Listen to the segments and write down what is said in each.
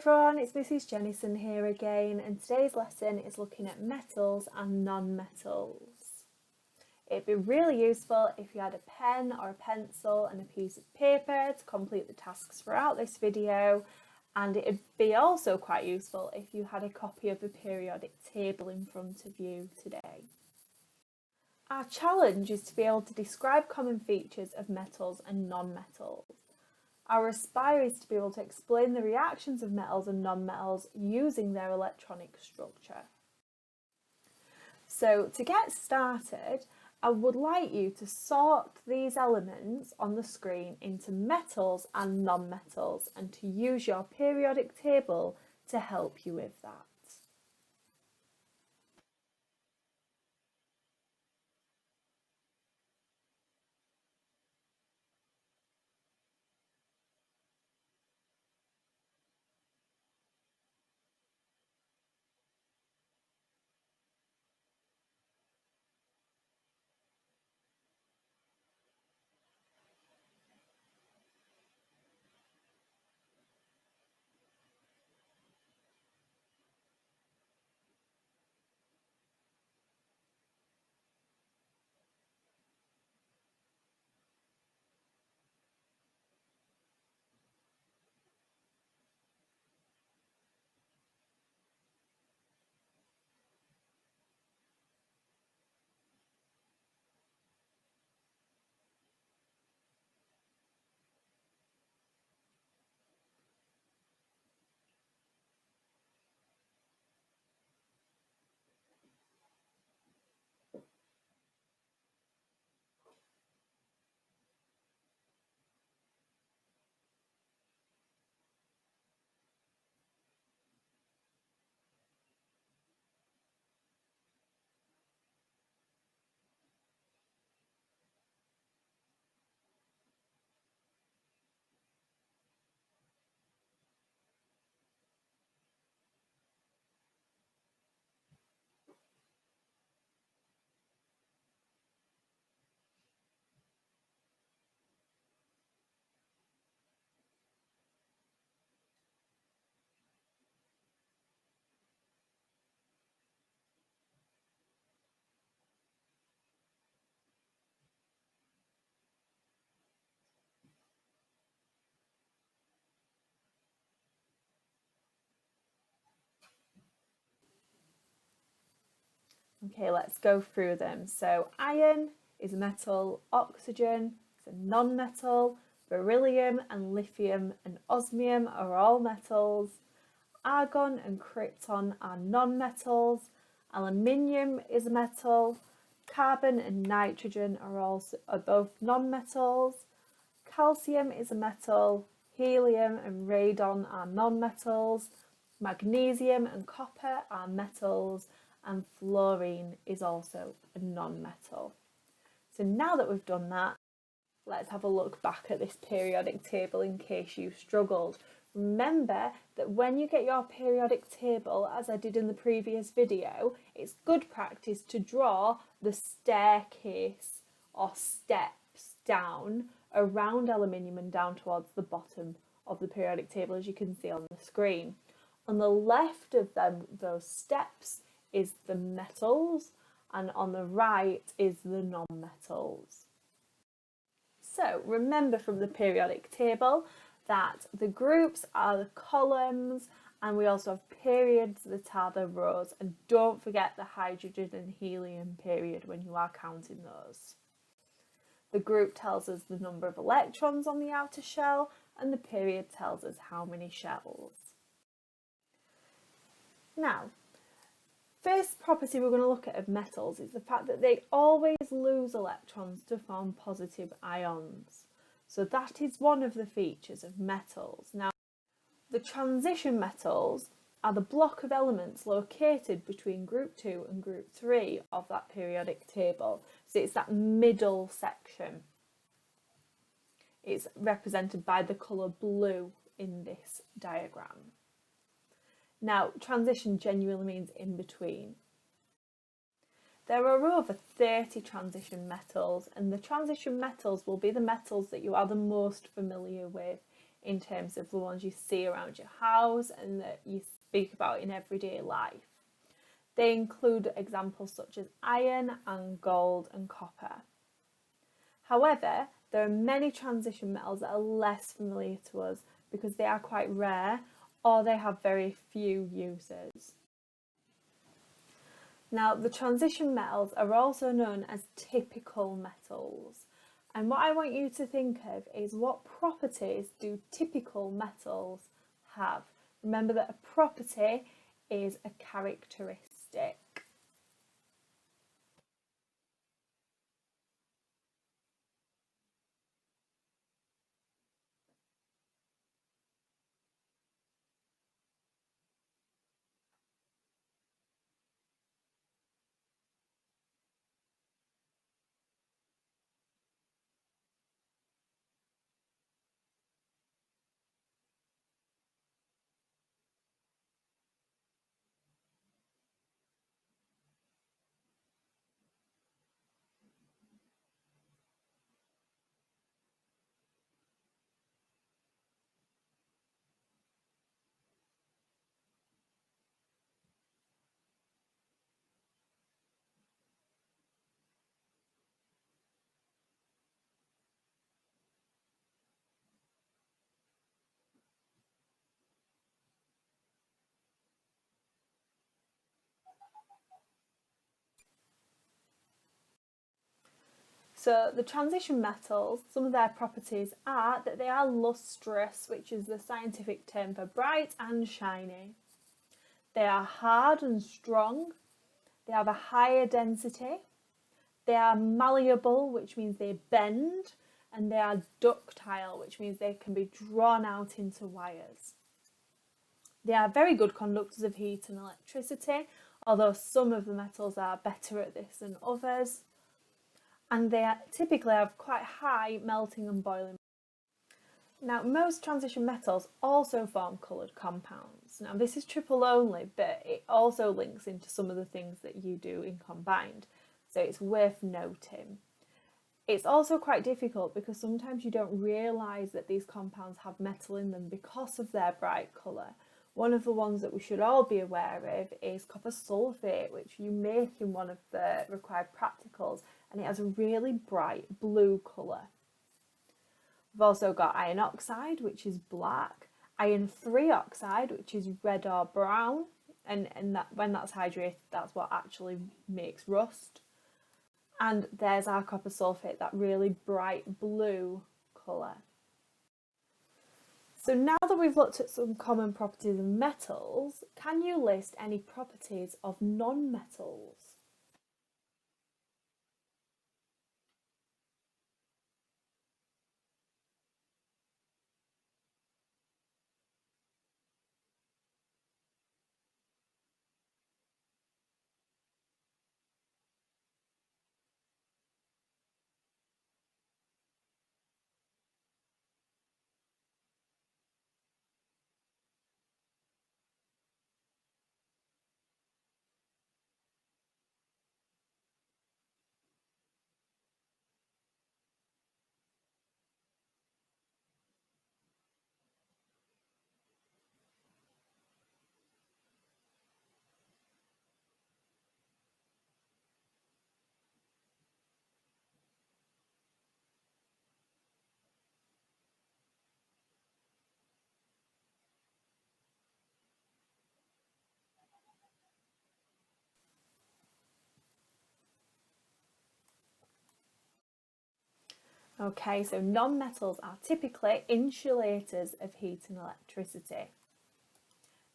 everyone, it's Mrs. Jennison here again, and today's lesson is looking at metals and non-metals. It'd be really useful if you had a pen or a pencil and a piece of paper to complete the tasks throughout this video, and it'd be also quite useful if you had a copy of the periodic table in front of you today. Our challenge is to be able to describe common features of metals and non-metals. Our aspire is to be able to explain the reactions of metals and non-metals using their electronic structure. So to get started, I would like you to sort these elements on the screen into metals and non-metals and to use your periodic table to help you with that. Okay, let's go through them. So iron is a metal, oxygen is a non-metal, beryllium and lithium and osmium are all metals, argon and krypton are non-metals, aluminium is a metal, carbon and nitrogen are both non-metals, calcium is a metal, helium and radon are non-metals, magnesium and copper are metals, and fluorine is also a non-metal. So now that we've done that, let's have a look back at this periodic table in case you struggled. Remember that when you get your periodic table, as I did in the previous video, it's good practice to draw the staircase or steps down around aluminium and down towards the bottom of the periodic table, as you can see on the screen. On the left of those steps is the metals, and on the right is the non-metals. So remember from the periodic table that the groups are the columns, and we also have periods that are the rows, and don't forget the hydrogen and helium period when you are counting those. The group tells us the number of electrons on the outer shell, and the period tells us how many shells. Now, first property we're going to look at of metals is the fact that they always lose electrons to form positive ions. So that is one of the features of metals. Now, the transition metals are the block of elements located between group 2 and group 3 of that periodic table. So it's that middle section. It's represented by the colour blue in this diagram. Now, transition genuinely means in between. There are over 30 transition metals, and the transition metals will be the metals that you are the most familiar with in terms of the ones you see around your house and that you speak about in everyday life. They include examples such as iron and gold and copper. However, there are many transition metals that are less familiar to us because they are quite rare or they have very few uses. Now, the transition metals are also known as typical metals. And what I want you to think of is, what properties do typical metals have? Remember that a property is a characteristic. So the transition metals, some of their properties are that they are lustrous, which is the scientific term for bright and shiny. They are hard and strong. They have a higher density. They are malleable, which means they bend. And they are ductile, which means they can be drawn out into wires. They are very good conductors of heat and electricity, although some of the metals are better at this than others. And they typically have quite high melting and boiling. Now, most transition metals also form coloured compounds. Now, this is triple only, but it also links into some of the things that you do in combined, so it's worth noting. It's also quite difficult because sometimes you don't realise that these compounds have metal in them because of their bright colour. One of the ones that we should all be aware of is copper sulfate, which you make in one of the required practicals, and it has a really bright blue colour. We've also got iron oxide, which is black, iron 3 oxide, which is red or brown, and that, when that's hydrated, that's what actually makes rust. And there's our copper sulfate, that really bright blue colour. So now that we've looked at some common properties of metals, can you list any properties of non-metals? Okay, so non-metals are typically insulators of heat and electricity.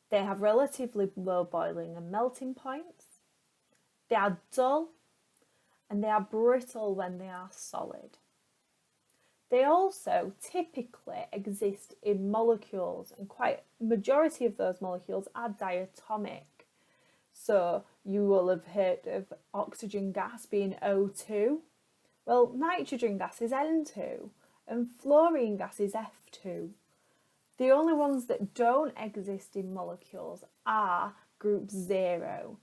They have relatively low boiling and melting points. They are dull and they are brittle when they are solid. They also typically exist in molecules, and quite a majority of those molecules are diatomic. So you will have heard of oxygen gas being O2. Well, nitrogen gas is N2 and fluorine gas is F2. The only ones that don't exist in molecules are group 0,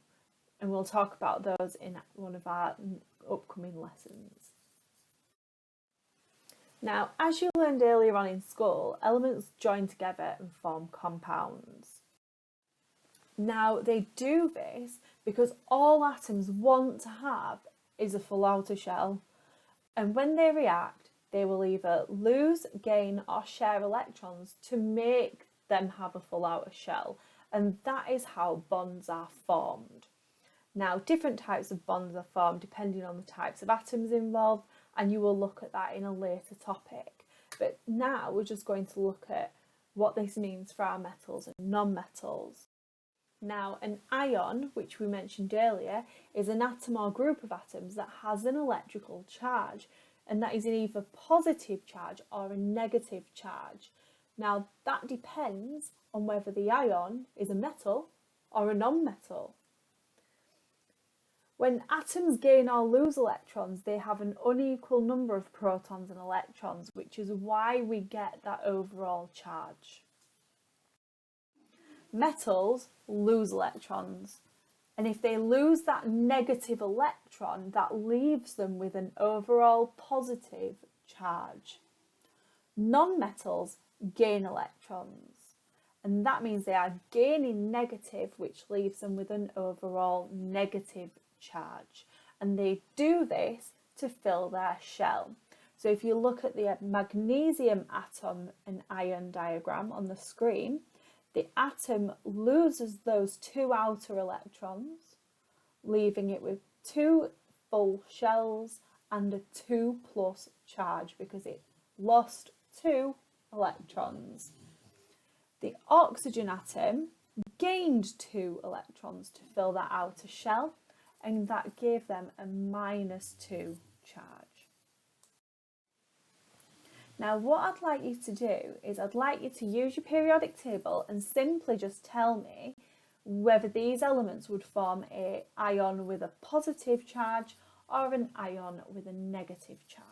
and we'll talk about those in one of our upcoming lessons. Now, as you learned earlier on in school, elements join together and form compounds. Now, they do this because all atoms want to have is a full outer shell, and when they react, they will either lose, gain, or share electrons to make them have a full outer shell, and that is how bonds are formed. Now, different types of bonds are formed depending on the types of atoms involved, and you will look at that in a later topic. But now we're just going to look at what this means for our metals and non-metals. Now, an ion, which we mentioned earlier, is an atom or group of atoms that has an electrical charge, and that is either positive charge or a negative charge. Now, that depends on whether the ion is a metal or a non-metal. When atoms gain or lose electrons, they have an unequal number of protons and electrons, which is why we get that overall charge. Metals lose electrons, and if they lose that negative electron, that leaves them with an overall positive charge. Non-metals gain electrons, and that means they are gaining negative, which leaves them with an overall negative charge, and they do this to fill their shell. So if you look at the magnesium atom and ion diagram on the screen, the atom loses those two outer electrons, leaving it with two full shells and a 2+ charge because it lost two electrons. The oxygen atom gained two electrons to fill that outer shell, and that gave them a -2 charge. Now, what I'd like you to do is I'd like you to use your periodic table and simply just tell me whether these elements would form an ion with a positive charge or an ion with a negative charge.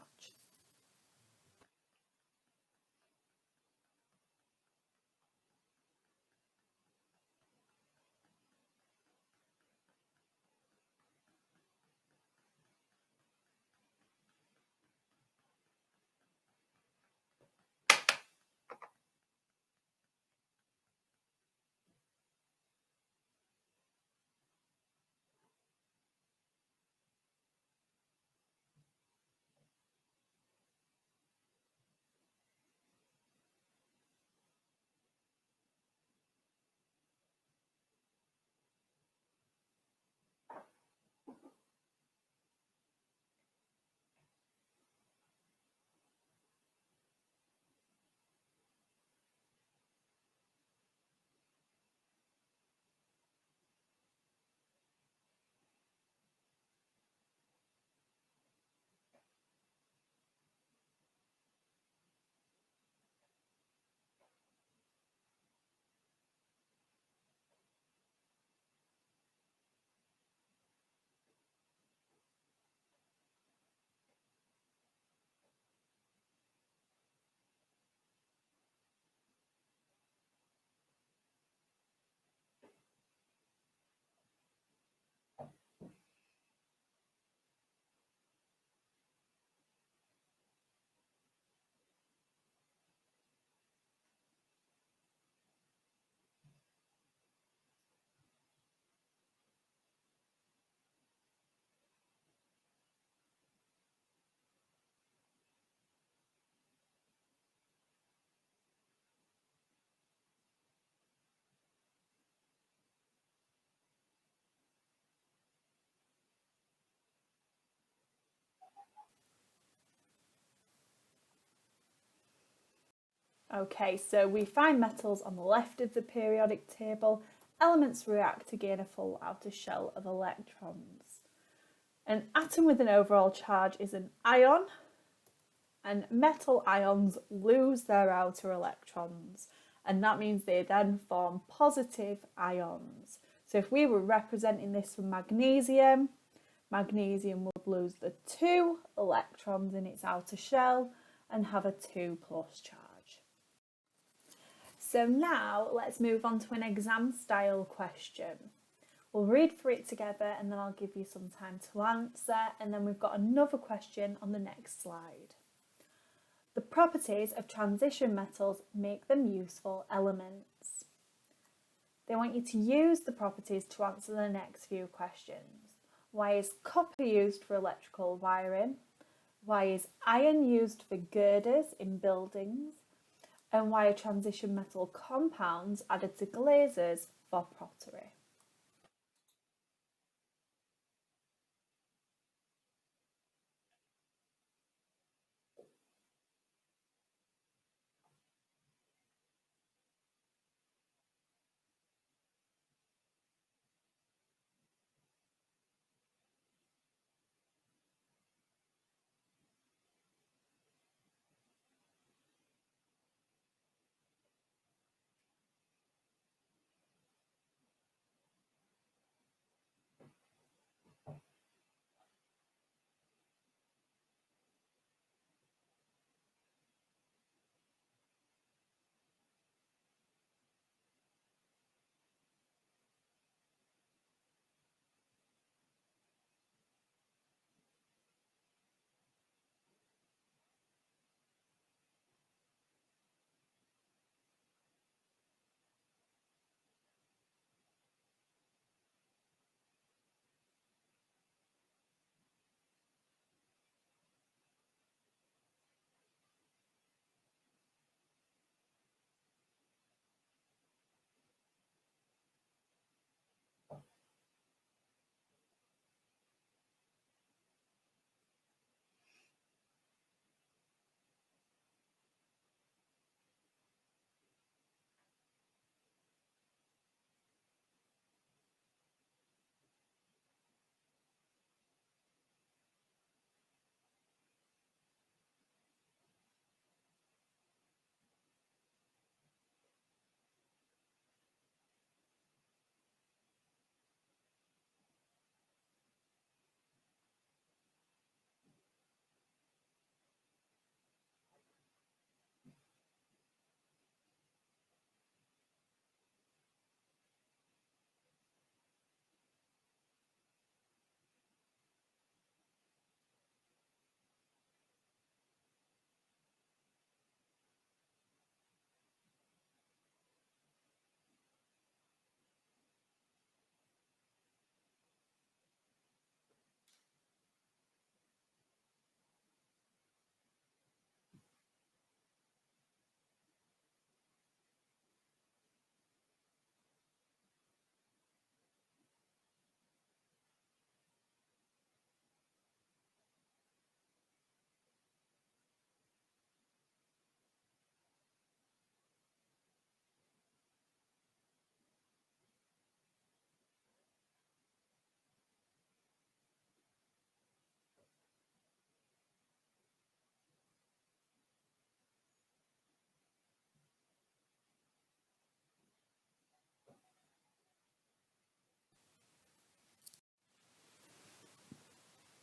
Okay, so we find metals on the left of the periodic table. Elements react to gain a full outer shell of electrons. An atom with an overall charge is an ion, and metal ions lose their outer electrons, and that means they then form positive ions. So if we were representing this for magnesium, magnesium would lose the 2 electrons in its outer shell and have a 2+ charge. So now let's move on to an exam style question. We'll read through it together and then I'll give you some time to answer, and then we've got another question on the next slide. The properties of transition metals make them useful elements. They want you to use the properties to answer the next few questions. Why is copper used for electrical wiring? Why is iron used for girders in buildings? And why are transition metal compounds added to glazes for pottery?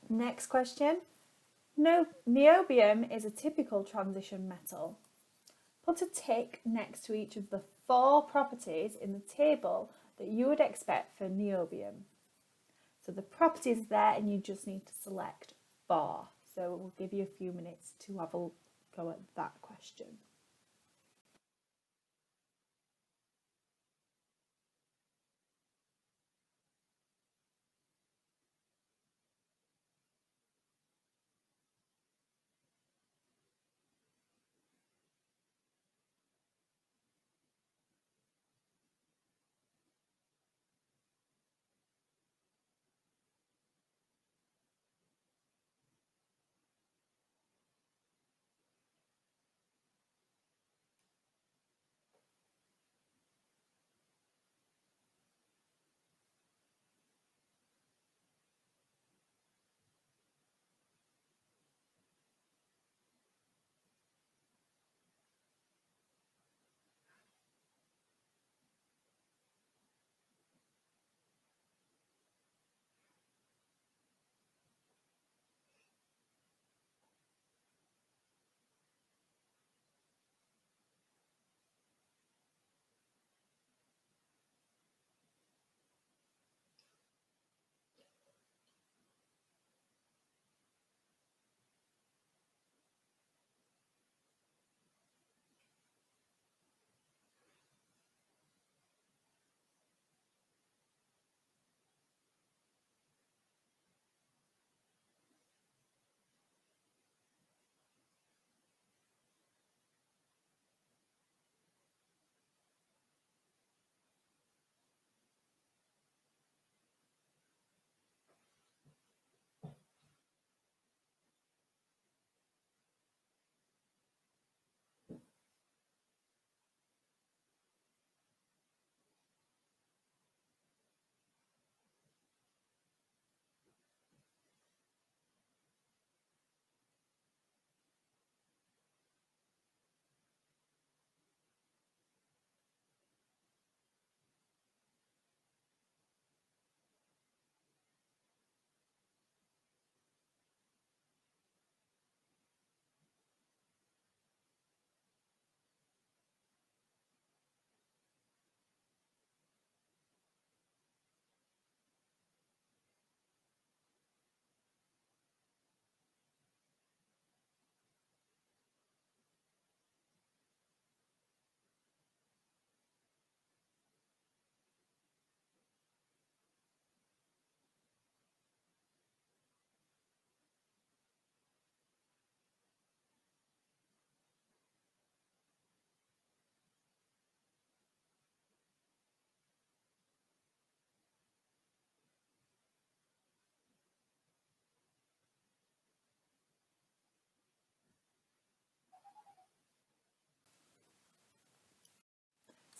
Next question. No, niobium is a typical transition metal. Put a tick next to each of the 4 properties in the table that you would expect for niobium. So the properties are there and you just need to select 4. So we'll give you a few minutes to have a go at that question.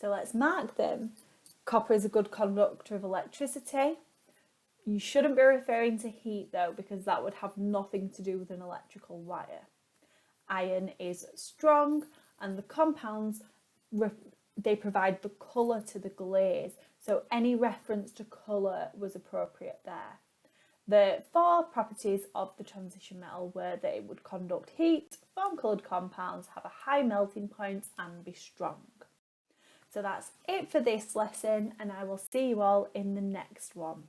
So let's mark them. Copper is a good conductor of electricity. You shouldn't be referring to heat though, because that would have nothing to do with an electrical wire. Iron is strong, and the compounds, they provide the colour to the glaze. So any reference to colour was appropriate there. The 4 properties of the transition metal were that it would conduct heat, form coloured compounds, have a high melting point and be strong. So that's it for this lesson, and I will see you all in the next one.